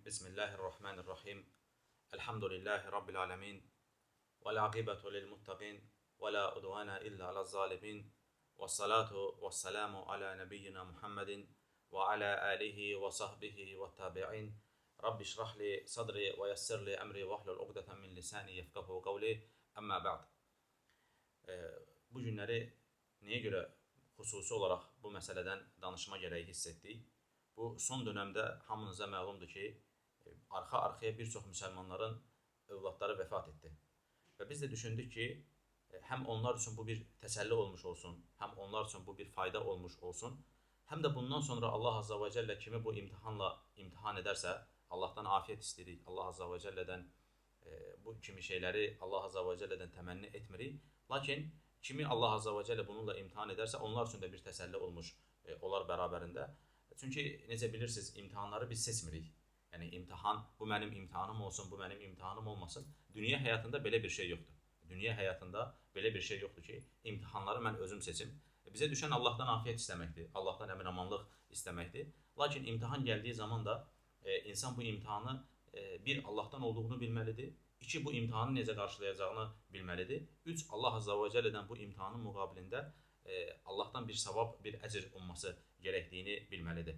Bismillahirrahmanirrahim. Elhamdülillahi Rabbil alemin. Vel akibetu lil muttaqin. Ve la udvana illa alel zalimin. Ve salatu ve selamu ala nebiyyina Muhammedin ve ala alihi ve sahbihi ve tabi'in. Rabbi şrahli sadri ve yessirli emri ve ahlul uqdeten min lisani yefkahu qavli. Amma ba'd. Bu günləri niyə görə xüsusi olaraq bu məsələdən danışma gərəyi hiss etdik? Bu son dönəmdə hamınıza məlumdur ki, arxa-arxaya bir çox müsəlmanların övladları vəfat etdi. Və biz də düşündük ki, həm onlar üçün bu bir təsəlli olmuş olsun, həm onlar üçün bu bir fayda olmuş olsun, həm də bundan sonra Allah Azza və Cəllə kimi bu imtihanla imtihan edərsə, Allahdan afiyət istəyirik, Allah Azza və Cəllədən bu kimi şeyləri Allah Azza və Cəllədən təmənni etmirik. Lakin kimi Allah Azza və Cəllə bununla imtihan edərsə, onlar üçün də bir təsəlli olmuş olar bərabərində. Çünki necə bilirsiniz, imtihanları biz seçmirik. Yəni imtihan, bu mənim imtihanım olsun, bu mənim imtihanım olmasın. Dünya həyatında belə bir şey yoxdur. Dünya həyatında belə bir şey yoxdur ki, imtihanları mən özüm seçim. Bizə düşən Allahdan afiyət istəməkdir, Allahdan əmin-amanlıq istəməkdir. Lakin imtihan gəldiyi zaman da insan bu imtihanı bir, Allahdan olduğunu bilməlidir. İki, bu imtihanı necə qarşılayacağını bilməlidir. Üç, Allah Azza və Cəllədən bu imtihanın müqabilində Allahdan bir savab, bir əcr olması gərəkdiyini bilməlidir.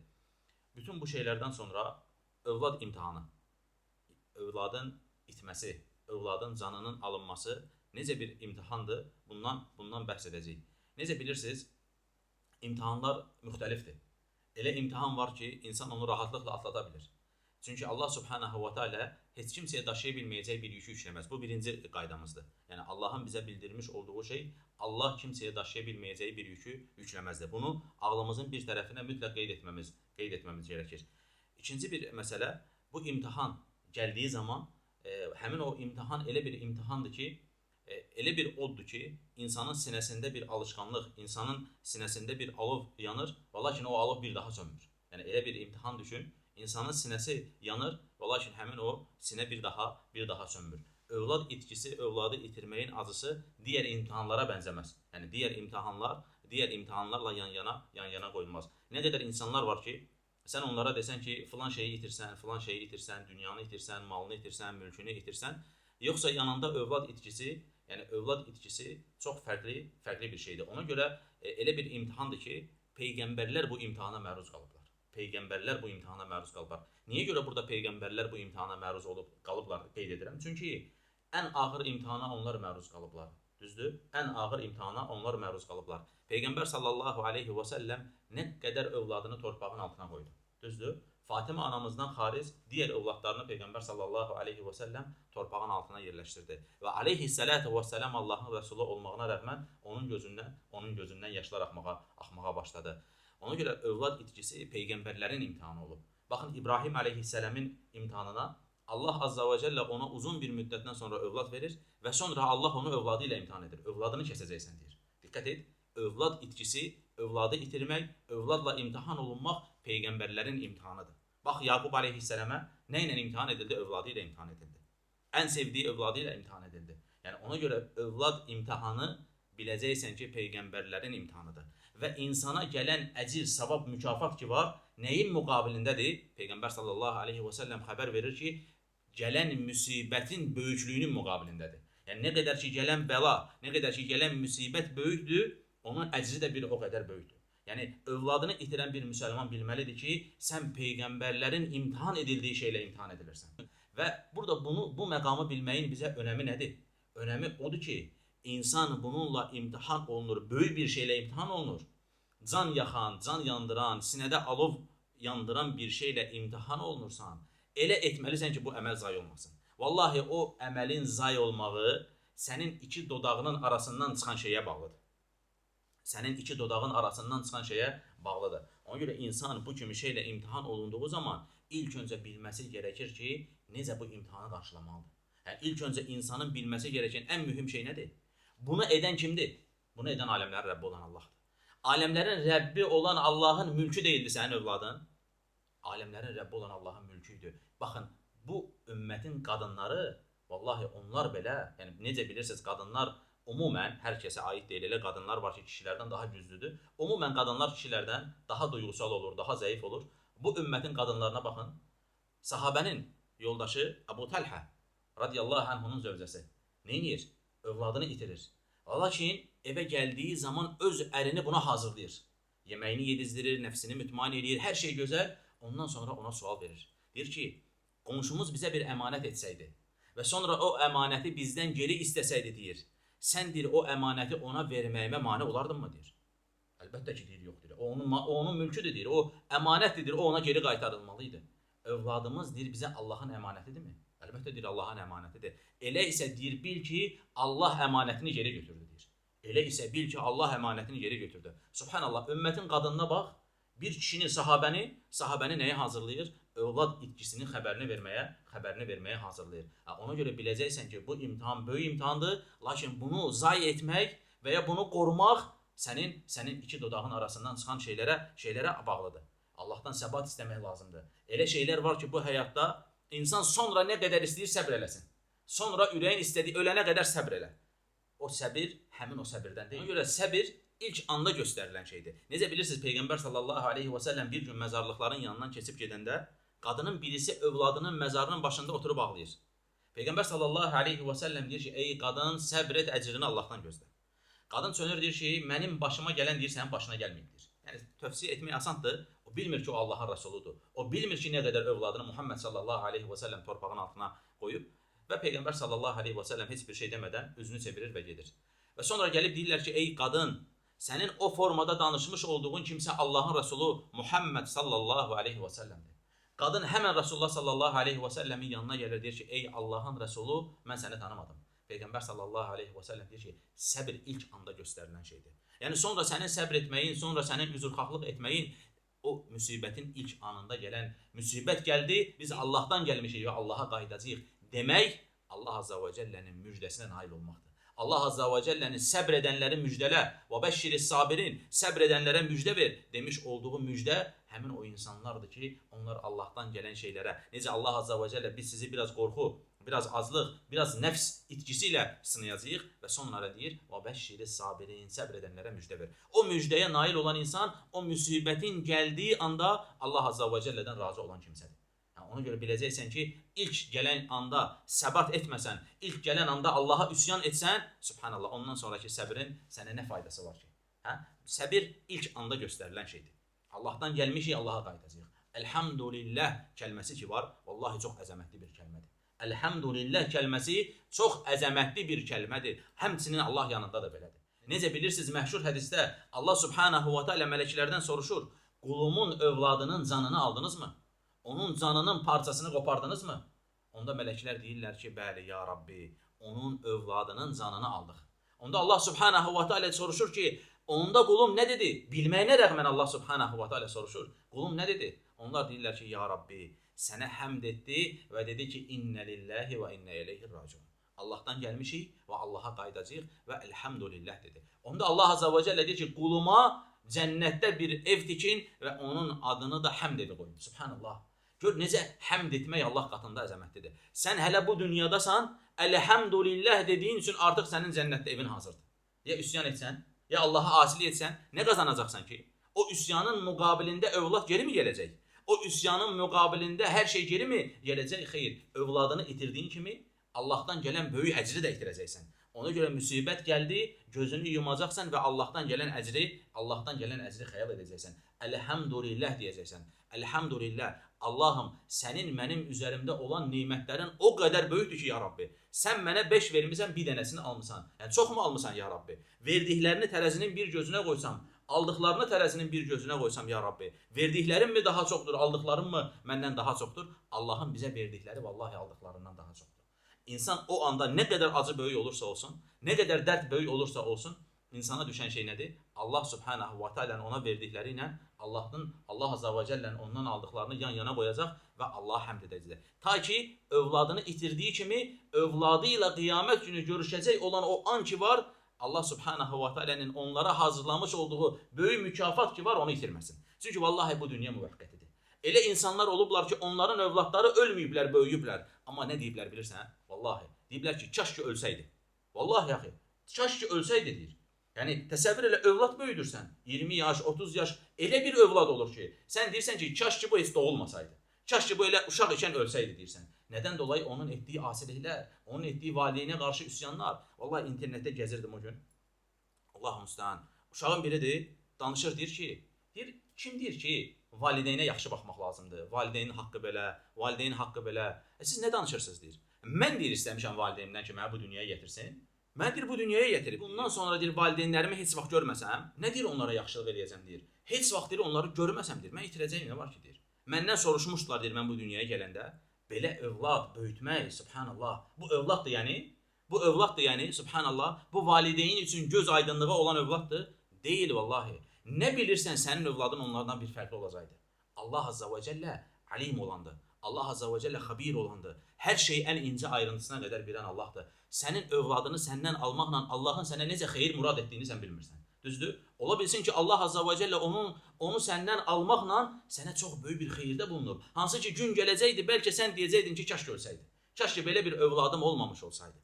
Bütün bu şeylərdən sonra övlad imtihanı, övladın itməsi, övladın canının alınması necə bir imtihandır, bundan bəhs edəcəyik. Necə bilirsiniz, imtihanlar müxtəlifdir. Elə imtihan var ki, insan onu rahatlıqla atlada bilir. Çünki Allah Subhanahu və Teala heç kimsəyə daşıya bilməyəcək bir yükü yükləməz. Bu birinci qaydamızdır. Yəni Allahın bizə bildirmiş olduğu şey, Allah kimsəyə daşıya bilməyəcəyi bir yükü yükləməzdir. Bunu ağlımızın bir tərəfinə mütləq qeyd etməmiz gərəkir. İkinci bir məsələ, bu imtihan gəldiyi zaman, həmin o imtihan elə bir imtihandır ki, elə bir oddur ki, insanın sinəsində bir alışqanlıq, insanın sinəsində bir alov yanır, və lakin o alov bir daha sönmür. Yəni elə bir imtihan düşün, insanın sinəsi yanır, və lakin həmin o sinə bir daha sönmür. Övlad itkisi, övladı itirməyin acısı digər imtihanlara bənzəməz. Yəni digər imtihanlarla yan-yana qoyulmaz. Nə qədər insanlar var ki, sən onlara desən ki, filan şeyi itirsən, dünyanı itirsən, malını itirsən, mülkünü itirsən, yoxsa yanında övlad itkisi, yəni övlad itkisi çox fərqli bir şeydir. Ona görə elə bir imtihandır ki, peyğəmbərlər bu imtihana məruz qalıblar. Peyğəmbərlər bu imtihana məruz qalıblar. Niyə görə burada peyğəmbərlər bu imtihana məruz qalıblar qeyd edirəm? Çünki ən ağır imtihana onlar məruz qalıblar. Düzdür? Ən ağır imtihana onlar məruz qalıblar. Peyğəmbər sallallahu aleyhi və səlləm nə qədər övladını torpağın altına qoydu. Düzdür? Fatimə anamızdan xaric digər övladlarını Peyğəmbər sallallahu aleyhi və səlləm torpağın altına yerləşdirdi. Və aleyhissalatu və səlam Allahın rəsulu olmağına rəğmən onun gözündən yaşlar axmağa başladı. Ona görə övlad itkisi peyğəmbərlərin imtihanı olub. Baxın, İbrahim aleyhissaləmin imtihanına Allah Azza və Cəllə ona uzun bir müddətdən sonra övlad verir və sonra Allah onu övladı ilə imtihan edir. Övladını kəsəcəksən deyir. Diqqət et, övlad itkisi, övladı itirmək, övladla imtihan olunmaq peyğəmbərlərin imtihanıdır. Bax, Yaqub aleyhissaləmə nə ilə imtihan edildi? Övladı ilə imtihan edildi. Ən sevdiyi övladı ilə imtihan edildi. Yəni ona görə övlad imtihanı biləcəksən ki, peyğəmbərlərin imtihanıdır. Və insana gələn əcir, savab, mükafat ki var, nəyin müqabilindədir? Peyğəmbər sallallahu aleyhi və səlləm xəbər verir ki, gələn müsibətin böyüklüyünün müqabilindədir. Yəni nə qədər ki gələn bəla, nə qədər ki gələn müsibət böyükdür, onun əcri də bir o qədər böyükdür. Yəni övladını itirən bir müsəlman bilməlidir ki, sən peyğəmbərlərin imtihan edildiyi şeylə imtihan edilirsən. Və burada bu məqamı bilməyin bizə önəmi nədir? Önəmi odur ki, İnsan bununla imtihan olunur, böyük bir şeylə imtihan olunur. Can yaxan, can yandıran, sinədə alov yandıran bir şeylə imtihan olunursan, elə etməlisən ki, bu əməl zay olmasın. Vallahi o əməlin zay olmağı sənin iki dodağının arasından çıxan şeyə bağlıdır. Sənin iki dodağın arasından çıxan şeyə bağlıdır. Ona görə insan bu kimi şeylə imtihan olunduğu zaman ilk öncə bilməsi gərəkir ki, necə bu imtihanı qarşılamalıdır. İlk öncə insanın bilməsi gərəkən ən mühüm şey nədir? Bunu edən kimdir? Bunu edən aləmlərin Rəbbi olan Allahdır. Aləmlərin Rəbbi olan Allahın mülkü deyildi sənin övladın. Aləmlərin Rəbbi olan Allahın mülküydü. Baxın, bu ümmətin qadınları, vallahi onlar belə, yəni necə bilirsiniz, qadınlar umumən hər kəsə aid deyil, elə qadınlar var ki, kişilərdən daha güclüdür. Umumən qadınlar kişilərdən daha duyğusal olur, daha zəif olur. Bu ümmətin qadınlarına baxın, Sahabənin yoldaşı Əbu Talhə radiyallahu anhunun zövcəsi neynir? Övladını itirir. Lakin evə gəldiyi zaman öz ərini buna hazırlayır. Yeməyini yedizdirir, nəfsini mütmain edir, hər şey gözəl. Ondan sonra ona sual verir. Deyir ki, qonşumuz bizə bir əmanət etsəydi və sonra o əmanəti bizdən geri istəsəydi deyir, sən deyir o əmanəti ona verməyimə mane olardınmı deyir. Əlbəttə ki, deyir, yox deyir. O onun mülküdür deyir, o əmanətdir deyir, o ona geri qaytarılmalıydı. Övladımız deyir, bizə Allahın əmanətidirmi? Əlbəttə deyir, Allahın əmanətidir. Elə isə deyir, bil ki, Allah əmanətini geri götürdü deyir. Elə isə bil ki, Allah əmanətini geri götürdü. Subhanallah, ümmətin qadınına bax, bir kişinin sahabəni nəyə hazırlayır? Övlad itkisinin xəbərini verməyə hazırlayır. Ona görə biləcəksən ki, bu imtihan böyük imtihandır, lakin bunu zay etmək və ya bunu qorumaq sənin iki dodağın arasından çıxan şeylərə bağlıdır. Allahdan səbat istəmək lazımdır. Elə şeylər var ki, bu həyatda insan sonra nə qədər istəyir səbr eləsin. Sonra ürəyin istədiyi ölənə qədər səbr elə. O səbir həmin o səbirdən deyil. Ona görə səbir ilk anda göstərilən şeydir. Necə bilirsiniz, Peyğəmbər sallallahu aleyhi və səlləm bir gün məzarlıqların yanından keçib gedəndə qadının birisi övladının məzarının başında oturub ağlayır. Peyğəmbər sallallahu aleyhi və səlləm deyir ki, ey qadın, səbr et, əcrini Allahdan gözlə. Qadın çönür deyir ki, mənim başıma gələn deyir, sənin başına gəlməyib deyir. Yəni tövsiyə etmək asandır. O bilmir ki, o Allahın Rəsuludur. O bilmir ki, nə qədər övladını Muhammed sallallahu aleyhi və səlləm torpağın altına qoyub və Peyğəmbər sallallahu aleyhi və səlləm heç bir şey demədən üzünü çevirir və gedir. Və sonra gəlib deyirlər ki, ey qadın, sənin o formada danışmış olduğun kimsə Allahın Rəsulu Muhammed sallallahu aleyhi və səlləmdir. Qadın həmən Rasulullah sallallahu aleyhi və səlləmin yanına gəlir, deyir ki, ey Allahın Rəsulu, mən səni tanımadım. Peyğəmbər sallallahu aleyhi və səlləm deyir ki, səbir ilk anda göstərilən şeydir. Yəni sonra sənin səbr etməyin, sonra sənin üzrxahlıq etməyin, o müsibətin ilk anında gələn müsibət gəldi, biz Allahdan gəlmişik və Allaha qayıdacağıq demək, Allah Azza və Cəllənin müjdəsinə nail olmaqdır. Allah Azza və Cəllənin səbr edənləri müjdələ və bəşşiris sabirin, səbr edənlərə müjdə ver demiş olduğu müjdə həmin o insanlardır ki, onlar Allahdan gələn şeylərə, necə Allah Azza və Cəllə biz sizi biraz qorxu, biraz azlıq, biraz nəfs itkisi ilə sınayacağıq və sonra deyir, və bəşşiris sabirin, səbr edənlərə müjdə ver. O müjdəyə nail olan insan, o müsibətin gəldiyi anda Allah Azza və Cəllədən razı olan kimsədir. Ona görə biləcəksən ki, ilk gələn anda səbat etməsən, ilk gələn anda Allaha üsyan etsən, subhanallah, ondan sonraki səbirin sənə nə faydası var ki? Səbir ilk anda göstərilən şeydir. Allahdan gəlmişik, Allaha qayıdacağıq. Elhamdülillah kəlməsi ki var, vallahi çox əzəmətli bir kəlmədir. Elhamdülillah kəlməsi çox əzəmətli bir kəlmədir. Həmçinin Allah yanında da belədir. Necə bilirsiniz, məşhur hədisdə Allah subhanahu wa ta'ala mələklərdən soruşur, qulumun övladının canını aldınızmı? Onun canının parçasını qopardınızmı? Onda mələklər deyirlər ki, bəli, ya Rabbi, onun övladının canını aldıq. Onda Allah subhanahu wa ta'ala soruşur ki, onda qulum nə dedi? Bilməyinə rəğmən Allah subhanahu wa ta'ala soruşur. Qulum nə dedi? Onlar deyirlər ki, ya Rabbi, sənə həmd etdi və dedi ki, innə lillahi və innə ileyhi raciun. Allahdan gəlmişik və Allaha qayıdacağıq və elhamdülillah dedi. Onda Allah Azza və Cəllə deyir ki, quluma cənnətdə bir ev tikin və onun adını da həmd evi qoyun. Subhanallah. Gör, necə həmd etmək Allah qatında əzəmətlidir. Sən hələ bu dünyadasan, əlhəmdülillah dediyin üçün artıq sənin cənnətdə evin hazırdır. Ya üsyan etsən, ya Allaha asilik etsən, nə qazanacaqsan ki? O üsyanın müqabilində övlad geri mi gələcək? O üsyanın müqabilində hər şey geri mi gələcək? Xeyr, övladını itirdiyin kimi Allahdan gələn böyük əcri də itirəcəksən. Ona görə müsibət gəldi, gözünü yumacaqsan və Allahdan gələn əcri xəyal edəcəksən. Elhamdülillah deyəcəksən. Elhamdülillah, Allahım, sənin mənim üzərimdə olan nemətlərin o qədər böyükdür ki, ya Rabbi. Sən mənə 5 vermirsən, bir dənəsini almısan. Yəni, çox mu almısan, ya Rabbi? Verdiklərini tərəzinin bir gözünə qoysam, aldıqlarını tərəzinin bir gözünə qoysam, ya Rabbi. Verdiklərim mi daha çoxdur, aldıqlarım mı məndən daha çoxdur? Allahın bizə verdikləri vallahi aldıqlarından daha çoxdur. İnsan o anda nə qədər acı böyük olursa olsun, nə qədər dərd böyük olursa olsun, insana düşən şey nədir? Allah subhanahu wa ta'ala'nın ona verdikləri ilə Allah Azza və Cəllənin ondan aldıqlarını yan-yana qoyacaq və Allaha həmd edəcək. Ta ki, övladını itirdiyi kimi, övladı ilə qiyamət günü görüşəcək olan o an ki var, Allah subhanahu wa ta'ala'nın onlara hazırlamış olduğu böyük mükafat ki var, onu itirməsin. Çünki vallahi bu dünya müvəqqətidir. Elə insanlar olublar ki, onların övladları ölməyiblər, böyüyüblər. Amma nə deyiblər bilirsən? Vallahi, deyiblər ki, kaş ki ölsəydi. Vallahi yaxı, kaş ki ölsəydi deyir. Yəni, təsəvvür elə, övlad böyüdürsən. 20 yaş, 30 yaş, elə bir övlad olur ki, sən deyirsən ki, kaş ki bu heç doğulmasaydı. Kaş ki böyle uşaq ikən ölsəydi deyirsən. Nədən dolayı onun etdiyi asiliklər, onun etdiyi valideynə qarşı üsyanlar. Vallahi internetdə gəzirdim o gün. Allahu müstəhan. Uşağın biridir, danışır deyir kim deyir ki, valideynə yaxşı baxmaq lazımdır. Valideynin haqqı belə, valideynin haqqı belə. Siz nə danışırsınız deyir. Mən deyir istəmişəm valideynimdən ki, məni bu dünyaya gətirsin. Mən deyir bu dünyaya gətirib. Bundan sonra deyir valideynlərimi heç vaxt görməsəm, nə deyir onlara yaxşılıq eləyəcəm deyir. Heç vaxt deyir onları görməsəm deyir. Mən itirəcəyim nə var ki deyir. Məndən soruşmuşdular deyir mən bu dünyaya gələndə. Belə övlad böyütmək, subhanallah. Bu övladdır yəni, subhanallah. Bu valideyn üçün göz aydınlığı olan övladdır. Deyil vallahi. Nə bilirsən sənin övladın onlardan bir fərqli olacaqdı. Allah azza və cəllə alim olandır. Allah azza və cəllə xabir olandır. Hər şeyi ən incə ayrıntısına qədər bilən Allahdır. Sənin övladını səndən almaqla Allahın sənə necə xeyir murad etdiyini sən bilmirsən. Düzdür? Ola bilsin ki Allah azza və cəllə onu səndən almaqla sənə çox böyük bir xeyirdə bulunur. Hansı ki gün gələcəkdi, bəlkə sən deyəcəydin ki kaş görsəydi. Kaş ki belə bir övladım olmamış olsaydı.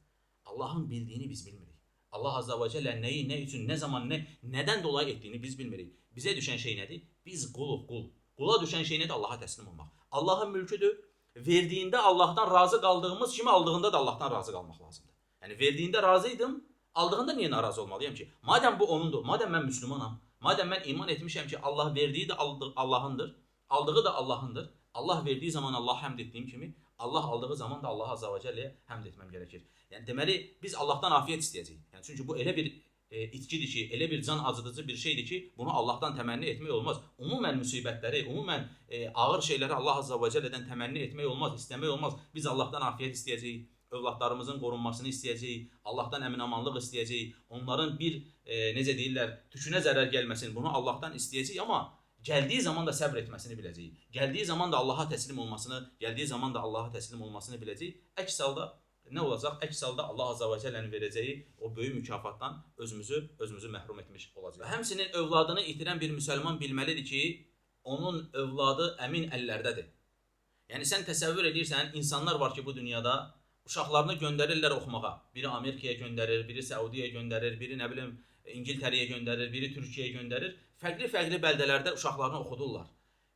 Allahın bildiyini biz bilmirik. Allah azza və cəllə nəyi, nə üçün, nə zaman, nədən dolayı etdiyini biz bilmirik. Bizə düşən şey nədir? Biz quluq, qul. Qula düşən şey nədir? Allaha təslim olmaq. Allahın mülküdür. Verdiyində Allahdan razı qaldığımız kimi aldığında da Allahdan razı qalmaq lazımdır. Yəni verdiyində razıydım, aldığında niyə narazı olmalıyam ki? Madəm bu onundur, madəm mən müslümanam, madəm mən iman etmişəm ki Allah verdiyi də Allahındır, aldığı da Allahındır. Allah verdiyi zaman Allah həmd etdiyim kimi, Allah aldığı zaman da Allah azza və cəlləyə həmd etməm gərəkir. Yəni deməli biz Allahdan afiyet istəyəcəyik. Yəni çünki bu elə bir itkidir ki, elə bir can acıdıcı bir şeydir ki, bunu Allahdan təmənni etmək olmaz. Ümumən müsibətləri, ümumən ağır şeyləri Allah azza və cəllədən təmənni etmək olmaz, istəmək olmaz. Biz Allahdan afiyet istəyəcəyik, övladlarımızın qorunmasını istəyəcəyik, Allahdan əmin-amanlıq istəyəcəyik. Onların bir necə deyirlər, tükünə zərər gəlməsin, bunu Allahdan istəyəcəyik, amma gəldiyi zaman da səbr etməsini biləcəyik. Gəldiyi zaman da Allaha təslim olmasını, biləcəyik. Əks halda nə olacaq? Əks halda Allah azza və cəllənin verəcəyi o böyük mükafatdan özümüzü məhrum etmiş olacaq. Həmçinin övladını itirən bir müsəlman bilməlidir ki, onun övladı əmin əllərdədir. Yəni sən təsəvvür edirsən, insanlar var ki bu dünyada uşaqlarını göndərirlər oxumağa. Biri Amerikaya göndərir, biri Səudiyə göndərir, biri nə bilim İngiltərəyə göndərir, biri Türkiyəyə göndərir. Fərqli bəldələrdə uşaqlarını oxudurlar.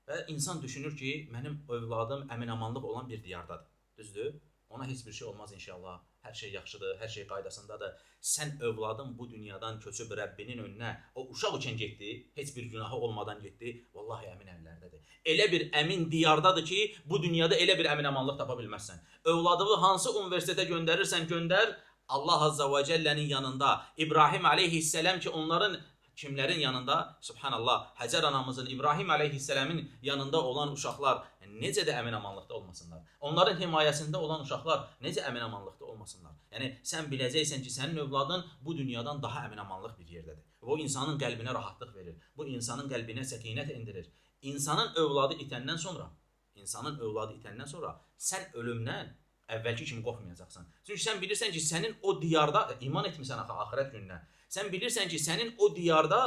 Və insan düşünür ki, mənim övladım əmin-amanlıq olan bir diyardadır. Düzdür? Ona heç bir şey olmaz inşallah. Hər şey yaxşıdır, hər şey qaydasındadır. Sən övladın bu dünyadan köçüb Rəbbinin önünə, o uşaq üçün getdi, heç bir günahı olmadan getdi, vallahi əmin əllərdədir. Elə bir əmin diyardadır ki, bu dünyada elə bir əmin-amanlıq tapa bilməzsən. Övladını hansı universitetə göndərirsən göndər, Allah azza və cəllənin yanında, İbrahim aleyhisselam ki onların kimlərin yanında? Subhanallah, Həcər anamızın, İbrahim aleyhisselamın yanında olan uşaqlar necə də əmin-amanlıqda olmasınlar. Onların himayəsində olan uşaqlar necə əmin-amanlıqda olmasınlar. Yəni sən biləcəksən ki, sənin övladın bu dünyadan daha əmin-amanlıq bir yerdədir. Bu insanın qəlbinə rahatlıq verir. Bu insanın qəlbinə səkinət endirir. İnsanın övladı itəndən sonra sən ölümdən əvvəlki kimi qorxmayacaqsan. Çünki sən bilirsən ki, sənin o diyarda iman etmirsən axirət gününə. Sən bilirsən ki, sənin o diyarda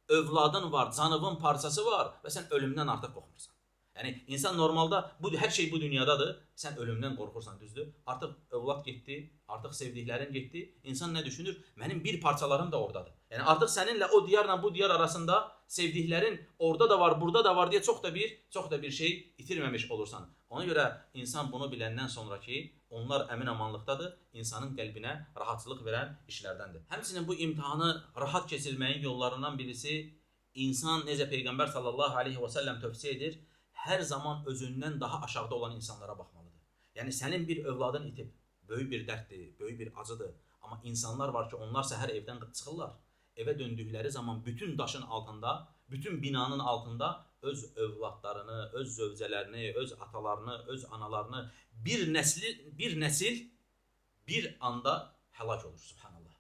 övladın var, canının parçası var və sən ölümdən artıq qorxmursan. Yəni insan normalda hər şey bu dünyadadır, sən ölümdən qorxursan, düzdür? Artıq övlad getdi, artıq sevdiklərin getdi. İnsan nə düşünür? Mənim bir parçalarım da oradadır. Yəni artıq səninlə o diyarla bu diyar arasında sevdiklərin orada da var, burada da var deyə çox da bir şey itirməmiş olursan. Ona görə insan bunu biləndən sonra ki, onlar əmin-amanlıqdadır, insanın qəlbinə rahatlıq verən işlərdəndir. Həmçinin bu imtahanı rahat keçirməyin yollarından birisi insan necə Peyğəmbər sallallahu aleyhi və səlləm tövsiyə edir, hər zaman özündən daha aşağıda olan insanlara baxmalıdır. Yəni sənin bir övladın itib, böyük bir dərddir, böyük bir acıdır. Amma insanlar var ki, onlar səhər evdən çıxırlar. Evə döndükləri zaman bütün daşın altında, bütün binanın altında öz övladlarını, öz zövcələrini, öz atalarını, öz analarını bir nəsil bir anda həlak olur, subhanallah.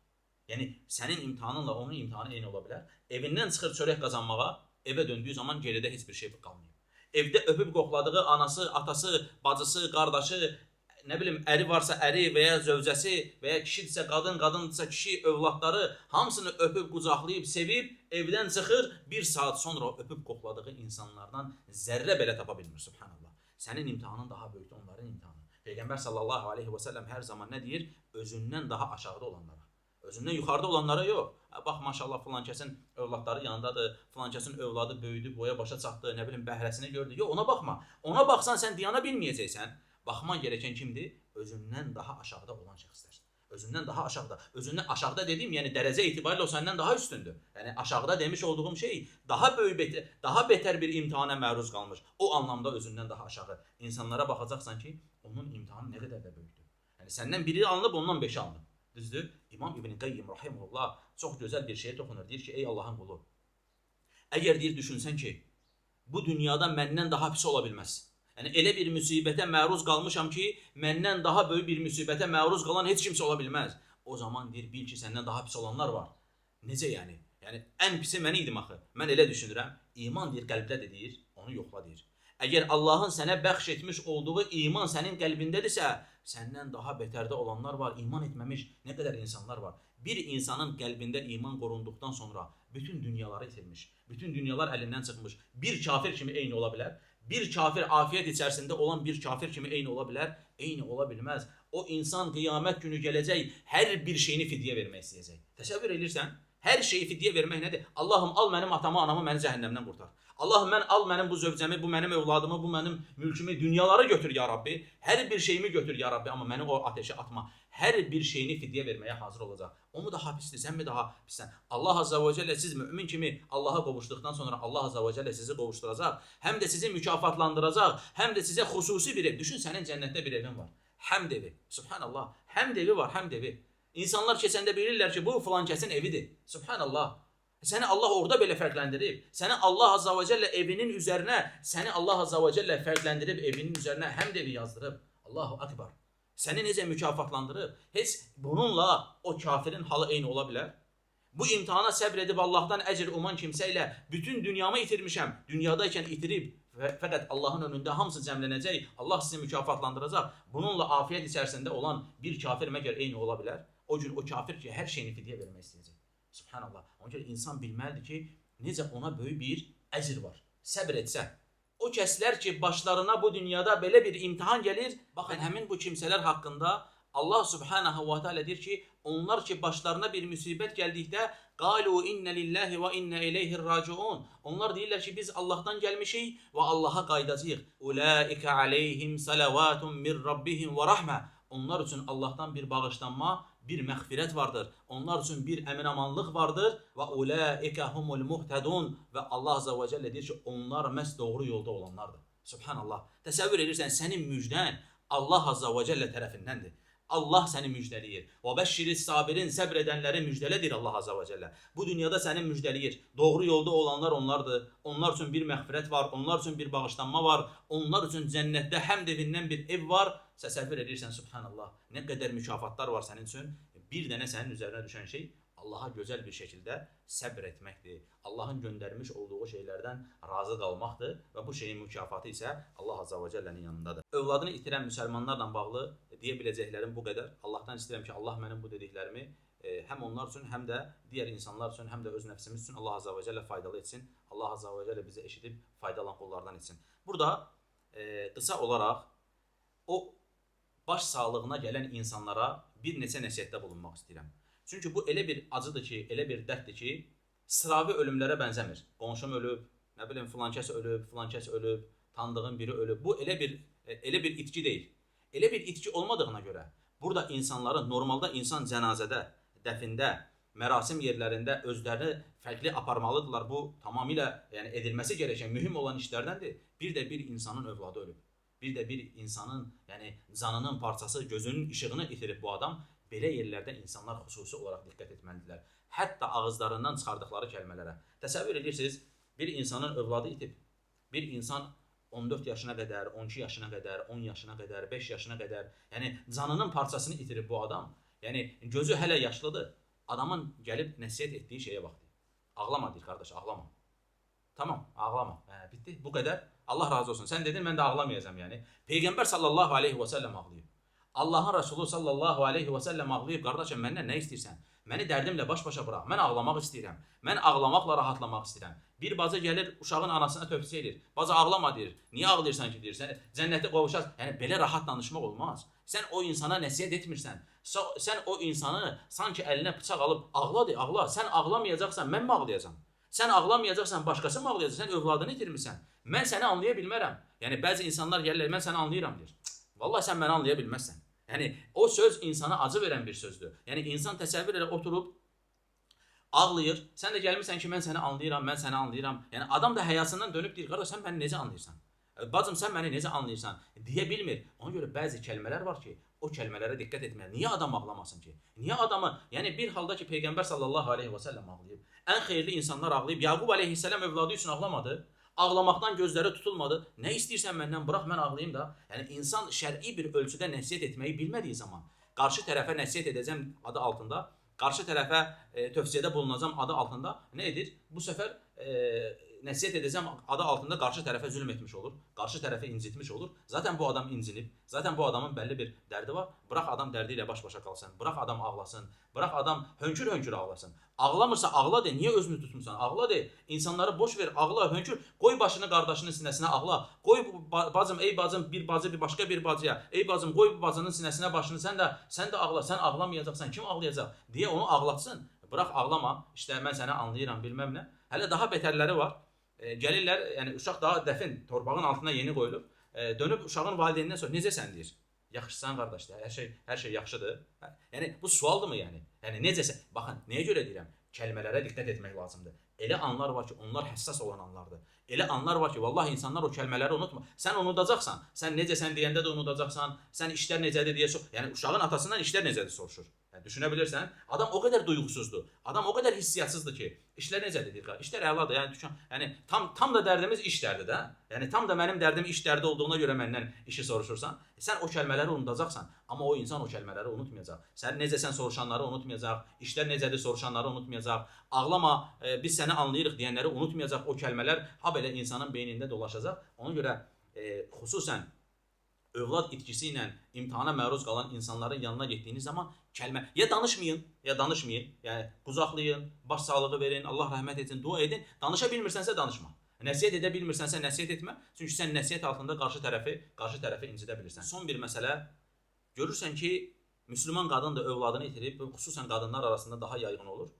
Yəni sənin imtihanınla onun imtihanı eyni ola bilər. Evindən çıxır çörək qazanmağa, evə döndüyü zaman geridə heç bir şey qalmıyor. Evdə öpüb qoxladığı anası, atası, bacısı, qardaşı, nə bilim, əri varsa əri və ya zövcəsi və ya kişidirsə qadın, qadındırsa kişi, övladları hamısını öpüb, qucaqlayıb, sevib, evdən çıxır, bir saat sonra öpüb qoxladığı insanlardan zərrə belə tapa bilmir, subhanallah. Sənin imtihanın daha böyükdür, onların imtihanı. Peyğəmbər sallallahu aleyhi və səlləm hər zaman nə deyir? Özündən daha aşağıda olanlara. Özündən yuxarıda olanlara yox. Bax maşallah filan kəsin övladları yanındadır, filan kəsin övladı böyüdü, boya başa çatdı, nə bilim bəhrəsini gördü. Yox, ona baxma. Ona baxsan sən diyana bilməyəcəksən. Baxman gerəkən kimdir? Özündən daha aşağıda olan şəxslər. Özündən daha aşağıda. Özündən aşağıda dediyim, yəni dərəcə etibarilə o səndən daha üstündür. Yəni aşağıda demiş olduğum şey daha böyük, daha betər bir imtahana məruz qalmış. O anlamda özündən daha aşağı. İnsanlara baxacaqsan ki, onun imtahanı nə qədər də böyükdür. Yəni səndən biri alınıb, ondan 5 alınıb. Düzdür? İmam İbn Qayyim rahimehullah çox gözəl bir şeyə toxunur. Deyir ki, ey Allahın qulu, əgər deyir düşünsən ki, bu dünyada məndən daha pis ola bilməz. Yəni elə bir müsibətə məruz qalmışam ki, məndən daha böyük bir müsibətə məruz qalan heç kimsə ola bilməz. O zaman deyir, bil ki, səndən daha pis olanlar var. Necə yəni? Yəni ən pisi mən idim axı. Mən elə düşünürəm. İman deyir qəlbdədir deyir, onu yoxla deyir. Əgər Allahın sənə bəxş etmiş olduğu iman sənin qəlbindədirsə, səndən daha betərdə olanlar var, iman etməmiş nə qədər insanlar var. Bir insanın qəlbində iman qorunduqdan sonra bütün dünyaları itirmiş, bütün dünyalar əlindən çıxmış, bir kafir kimi eyni ola bilər. Bir kafir afiyet içərisində olan bir kafir kimi eyni ola bilər, eyni ola bilməz. O insan qiyamət günü gələcək, hər bir şeyini fidyə vermək istəyəcək. Təsəvvür edirsən? Hər şeyi fidyə vermək nədir? Allahım al mənim atamı, anamı, məni cəhənnəmdən qurtar. Allahım mən al mənim bu zövcəmi, bu mənim övladımı, bu mənim mülkümü, dünyaları götür ya Rabbi. Hər bir şeyimi götür ya Rabbi, amma məni o ateşə atma. Hər bir şeyini fidyə verməyə hazır olacaq. O mu daha pisdir, sən mi daha pissən? Allah Azza və Cəllə siz mümin kimi Allaha qovuşduqdan sonra Allah Azza və Cəllə sizi qovuşduracaq. Həm də sizi mükafatlandıracaq, həm də sizə xüsusi bir ev. Düşün, sənin cənnətdə bir evin var. Həmd evi. Subhanallah. Həmd evi var, həmd evi. İnsanlar keçəndə bilirlər ki, bu filan kəsin evidir. Subhanallah. Səni Allah orada belə fərqləndirib. Səni Allah Azza və Cəllə evinin üzərinə, səni Allah Azza və Cəllə fərqləndirib evinin üzərinə həmd evi yazdırıb. Allahu Akbar. Səni necə mükafatlandırıb? Heç bununla o kafirin halı eyni ola bilər. Bu imtihana səbr edib Allahdan əcr uman kimsə ilə bütün dünyamı itirmişəm. Dünyadaykən itirib fəqət Allahın önündə hamısı cəmlənəcək. Allah sizi mükafatlandıracaq. Bununla afiyet içərisində olan bir kafir məgər eyni ola bilər? O gün o kafir ki, hər şeyini fidyə vermək istəyəcək. Subhanallah. Ona görə insan bilməlidir ki, necə ona böyük bir əcr var. Səbr etsə. O kəslər ki, başlarına bu dünyada belə bir imtihan gəlir, baxın, həmin bu kimsələr haqqında Allah subhanahu wa ta'ala deyir ki, onlar ki, başlarına bir müsibət gəldikdə, qalu inna lillahi və inna ileyhi raciun. Onlar deyirlər ki, biz Allahdan gəlmişik və Allaha qaydacağıq. Ulaika aleyhim salavatun min rabbihim və rahmə. Onlar üçün Allahdan bir bağışlanma, bir məğfirət vardır. Onlar üçün bir əmin-amanlıq vardır. Və ulaika humul muhtadun. Və Allah Azza və Cəllə deyir ki, onlar məhz doğru yolda olanlardır. Subhanallah. Təsəvvür edirsən, sənin müjdən Allah Azza və Cəllə tərəfindəndir. Allah səni müjdəliyir. Və bəşşiris sabirin, səbr edənləri müjdələdir Allah Azza və Cəllə. Bu dünyada səni müjdəliyir. Doğru yolda olanlar onlardır. Onlar üçün bir məğfirət var, onlar üçün bir bağışlanma var. Onlar üçün cənnətdə həmd evindən bir ev var. Təsəvvür edirsən, subhanallah, nə qədər mükafatlar var sənin üçün. Bir dənə sənin üzərinə düşən şey Allaha gözəl bir şəkildə səbr etməkdir. Allahın göndərmiş olduğu şeylərdən razı qalmaqdır və bu şeyin mükafatı isə Allah Azza və Cəllənin yanındadır. Övladını itirən müsəlmanlarla bağlı deyə biləcəklərim bu qədər. Allahdan istəyirəm ki, Allah mənim bu dediklərimi həm onlar üçün, həm də digər insanlar üçün, həm də öz nəfsimiz üçün Allah Azza və Cəllə faydalı etsin. Allah Azza və Cəllə bizi eşidib faydalan qullardan etsin. Burada qısa olaraq o baş sağlığına gələn insanlara bir neçə nəsihətdə bulunmaq istəyirəm. Çünki bu elə bir acıdır ki, elə bir dərddir ki, sıravi ölümlərə bənzəmir. Qonşum ölüb, nə bilim filan kəs ölüb, tanıdığın biri ölüb. Bu elə bir itki deyil. Elə bir itki olmadığına görə burada insanların normalda insan cənazədə, dəfində, mərasim yerlərində özlərini fərqli aparmalıdırlar. Bu tamamilə edilməsi gerəkən mühüm olan işlərdəndir. Bir də bir insanın övladı ölüb. Bir də bir insanın canının parçası, gözünün işığını itirib bu adam. Belə yerlərdə insanlar xüsusi olaraq diqqət etməlidirlər. Hətta ağızlarından çıxardıqları kəlmələrə. Təsəvvür edirsiniz, bir insanın övladı itib. Bir insan 14 yaşına qədər, 12 yaşına qədər, 10 yaşına qədər, 5 yaşına qədər, canının parçasını itirib bu adam. Gözü hələ yaşlıdır. Adamın gəlib nəsihət etdiyi şeyə baxdı. Ağlama deyir, qardaş, ağlama. Tamam, ağlama. Bitti, bu qədər. Allah razı olsun. Sən dedin, mən də ağlamayacağım Peyğəmbər sallallahu aleyhi və səlləm ağlayıb. Allahın Resulü sallallahu aleyhi və səlləm ağlayıb, qardaşım, məndən nə istəyirsən? Məni dərdimlə baş-başa burax. Mən ağlamaq istəyirəm. Mən ağlamaqla rahatlamaq istəyirəm. Bir bacı gəlir, uşağın anasına tövsiyə edir. Bacı ağlama deyir. Niyə ağlayırsan ki deyir. Sən cənnətə qovuşasan. Yəni belə rahat danışmaq olmaz. Sən o insana nəsihət etmirsən. Sən o insanı sanki əlinə bıçaq alıb ağla de, ağla. Sən ağlamayacaqsan, mən mi ağlayacam? Sən ağlamayacaqsan, başqası mı ağlayacaq? Sən övladını itirmirsən. Mən səni anlaya bilmərəm. Yəni bəzi insanlar gəlirlər, mən səni anlayıram deyir. Vallahi sən məni anlaya bilməzsən. Yəni o söz insana acı verən bir sözdür. Yəni insan təsəvvür elə oturub ağlayır. Sən də gəlmirsən ki, mən səni anlayıram, mən səni anlayıram. Yəni adam da həyasından dönüb deyir, qardaş sən məni necə anlayırsan? Bacım sən məni necə anlayırsan? Deyə bilmir. Ona görə bəzi kəlmələr var ki, o kəlmələrə diqqət etməli. Niyə adam ağlamasın ki? Niyə adamı, yəni bir halda ki Peyğəmbər sallallahu aleyhi və səlləm ağlayıb, ən xeyirli insanlar ağlayıb, Yaqub aleyhisselam övladı üçün ağlamadı. Ağlamaqdan gözləri tutulmadı. Nə istəyirsən məndən, burax mən ağlayayım da. Yəni insan şər'i bir ölçüdə nəsihət etməyi bilmədiyi zaman, qarşı tərəfə nəsihət edəcəm adı altında, qarşı tərəfə tövsiyədə bulunacam adı altında nə edir? Bu səfər nəsihət edəcəm adı altında qarşı tərəfə zülm etmiş olur, qarşı tərəfə incitmiş olur. Zaten bu adam incinib, zaten bu adamın bəlli bir dərdi var. Bırax adam dərdi ilə baş-başa qalsın, bırax adam ağlasın, bırax adam hönkür-hönkür ağlasın. Ağlamırsa ağla de, niyə özünü tutmursan? Ağla de, insanları boş ver, ağla, hönkür, qoy başını qardaşının sinəsinə ağla. Qoy bacım, ey bacım, bir bacı bir başqa bir bacıya, ey bacım, qoy bacının sinəsinə başını, sən də ağla, sən ağlamayacaqsan, kim ağlayacaq deyə onu ağlatsın. Bırax ağlama, işte mən səni anlayıram, bilməm nə. Hələ daha betərləri var. Gəlirlər, yəni uşaq daha dəfin torpağın altına yeni qoyulub, dönüb uşağın valideynindən sonra necəsən deyir. Yaxşısan qardaş da, hər şey yaxşıdır. Yəni bu sualdırmı yəni? Yəni necəsən? Baxın, nəyə görə deyirəm? Kəlmələrə diqqət etmək lazımdır. Elə anlar var ki, onlar həssas olan anlardır. Elə anlar var ki, vallahi insanlar o kəlmələri unutma. Sən unudacaqsan, sən necəsən deyəndə də unudacaqsan, sən işlər necədir deyə soruşur. Yəni uşağın atasından işlər necədir soruşur. Yəni düşünə bilirsən, adam o qədər duyğusuzdur, adam o qədər hissiyatsızdır ki, işlər necədir deyir. İşlər əladır. Yəni tam da dərdimiz iş dərdidir də. Yəni tam da mənim dərdim iş dərdi olduğuna görə məndən işi soruşursan, sən o kəlmələri unudacaqsan, amma o insan o kəlmələri unutmayacaq. Sən necəsən soruşanları unutmayacaq, işlər necədir soruşanları unutmayacaq. Ağlama, biz səni anlayırıq deyənləri unutmayacaq. O kəlmələr ha belə insanın beynində dolaşacaq. Ona görə xüsusən övlad itkisi ilə imtihana məruz qalan insanların yanına getdiyiniz zaman kəlmə ya danışmayın, yəni qucaqlayın, baş sağlığı verin, Allah rəhmət etsin, dua edin. Danışa bilmirsənsə danışma. Nəsihət edə bilmirsənsə nəsihət etmə. Çünki sən nəsihət altında qarşı tərəfi incidə bilirsən. Son bir məsələ, görürsən ki, müsəlman qadın da övladını itirib, xüsusən qadınlar arasında daha yaygın olur.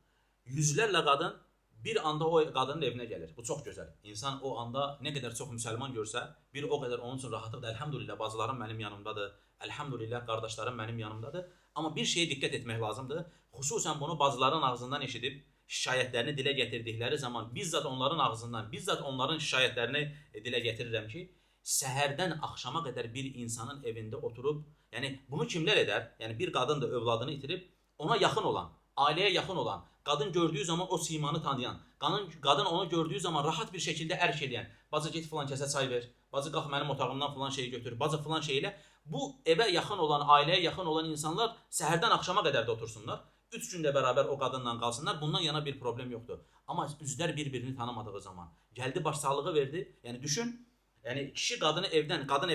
Yüzlərlə qadın bir anda o qadının evinə gəlir. Bu çox gözəl. İnsan o anda nə qədər çox müsəlman görsə, bir o qədər onun üçün rahatlıqdır. Elhamdülillah, bacılarım mənim yanımdadır. Elhamdülillah, qardaşlarım mənim yanımdadır. Amma bir şeyə diqqət etmək lazımdır. Xüsusən bunu bacıların ağzından eşidib, şikayətlərini dilə gətirdikləri zaman, bizzat onların ağzından, bizzat onların şikayətlərini dilə gətirirəm ki, səhərdən axşama qədər bir insanın evində oturub, yəni bunu kimlər edər? Yəni bir qadın da övladını itirib, ona yaxın olan, ailəyə yaxın olan, qadın gördüyü zaman o simanı tanıyan, qadın onu gördüyü zaman rahat bir şəkildə ərk eləyən, bacı get filan kəsə çay ver, bacı qalx mənim otağımdan filan şeyi götür, bacı filan şey elə. Bu evə yaxın olan, ailəyə yaxın olan insanlar səhərdən axşama qədər də otursunlar. 3 gündə bərabər o qadınla qalsınlar, bundan yana bir problem yoxdur. Amma üzlər bir-birini tanımadığı zaman, gəldi baş sağlığı verdi, yəni düşün, yəni kişi qadın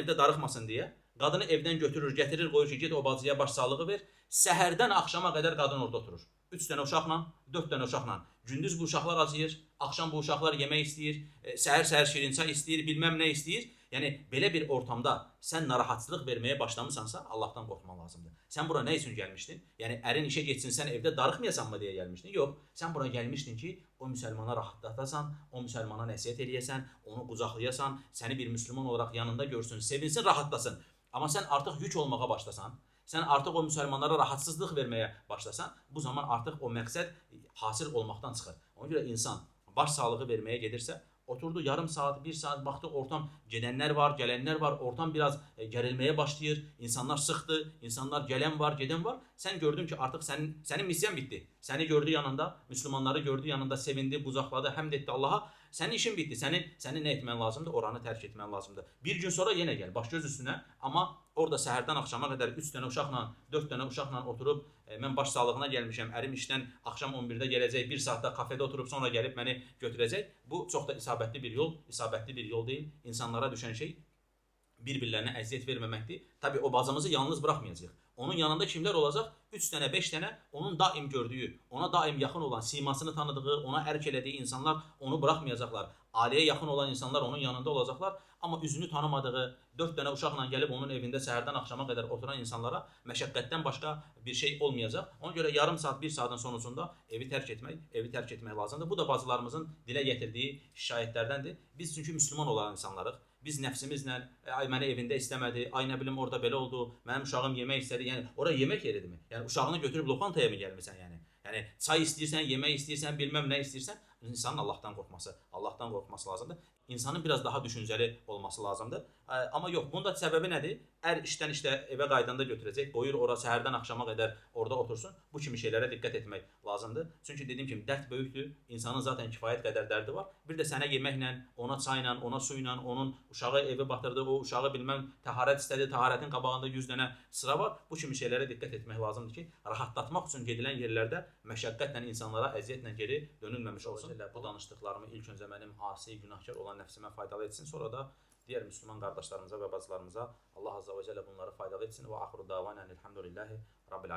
evdə darıxmasın deyə, qadını evdən götürür, gətirir, qoyur ki, get o bacıya baş sağlığı ver, səhərdən axşama qədər qadın orada oturur. 3 dənə uşaqla, 4 dənə uşaqla. Gündüz bu uşaqlar acıyır, axşam bu uşaqlar yemək istəyir, səhər şirinçay istəyir, bilməm nə istəyir. Yəni belə bir ortamda sən narahatçılıq verməyə başlamısansa, Allahdan qorxman lazımdır. Sən bura nə üçün gəlmişdin? Yəni ərin işə getsin, sən evdə darıxmayasanmı deyə gəlmişdin? Yox, sən bura gəlmişdin ki, o müsəlmana rahatlatasan, o müsəlmana nəsihət eləyəsən, onu qucaqlayasan, səni bir müsəlman olaraq yanında görsün, sevinsin, rahatlasın. Amma sən artıq yük olmağa başlasan, sən artıq o müsəlmanlara rahatsızlıq verməyə başlasan, bu zaman artıq o məqsəd hasil olmaqdan çıxır. Ona görə insan baş sağlığı verməyə gedirsə, oturdu yarım saat, 1 saat baxdı, ortam gedənlər var, gələnlər var, ortam biraz gərilməyə başlayır, insanlar sıxdı, insanlar gələn var, gedən var. Sən gördün ki, artıq sənin missiyan bitdi. Səni gördü yanında, müsəlmanları gördü yanında, sevindi, qucaqladı, həmd etdi Allaha. Sənin işin bitdi. Sənin nə etmən lazımdır? Oranı tərk etmən lazımdır. Bir gün sonra yenə gəl, baş göz üstünə, amma orada səhərdən axşama qədər 3 dənə uşaqla, 4 dənə uşaqla oturub, mən baş sağlığına gəlmişəm, ərim işdən axşam 11-də gələcək, 1 saatda kafedə oturub sonra gəlib məni götürəcək. Bu çox da isabətli bir yol deyil. İnsanlara düşən şey bir-birlərinə əziyyət verməməkdir. Tabii o bacımızı yalnız buraxmayacağıq. Onun yanında kimlər olacaq? 3 dənə, 5 dənə onun daim gördüyü, ona daim yaxın olan, simasını tanıdığı, ona ərk elədiyi insanlar onu buraxmayacaqlar. Ailəyə yaxın olan insanlar onun yanında olacaqlar. Amma üzünü tanımadığı, 4 dənə uşaqla gəlib onun evində səhərdən axşama qədər oturan insanlara məşəqqətdən başqa bir şey olmayacaq. Ona görə yarım saat, 1 saatın sonucunda evi tərk etmək lazımdır. Bu da bacılarımızın dilə gətirdiyi şikayətlərdəndir. Biz çünki müsəlman olan insanlarıq. Biz nəfsimizlə, ay məni evində istəmədi, ay nə bilim orada belə oldu, mənim uşağım yemək istədi. Yəni ora yemək yeridirmi? Yəni uşağını götürüb lokantaya mı gəlmisən yəni? Yəni çay istəyirsən, yemək istəyirsən, bilməm nə istəyirsən, insanın Allahdan qorxması lazımdır. İnsanın biraz daha düşüncəli olması lazımdır. Amma yox, bunun da səbəbi nədir? Ər işdən evə qayıdanda götürəcək, qoyur ora səhərdən axşama qədər orada otursun. Bu kimi şeylərə diqqət etmək lazımdır. Çünki dediyim kimi dərd böyükdür. İnsanın zaten kifayət qədər dərdi var. Bir də sənə yeməklə, ona çayla, ona suyla, onun uşağı evi batırdı, o uşağı bilməm təharət istədi, təharətin qabağında 100 dənə sıra var. Bu kimi şeylərə diqqət etmək lazımdır ki, rahatlatmaq üçün gedilən yerlərdə məşəqqətlə insanlara əziyyətlə geri dönülməmiş olsun. Bu danışdıqlarımı ilk öncə mənim asi, günahkar olan nəfsimə faydalı etsin, sonra da digər müsəlman qardaşlarımıza və bacılarımıza Allah Azza və Cəllə bunları faydalı etsin və axiru davana elhamdülillahi rabbil alamin.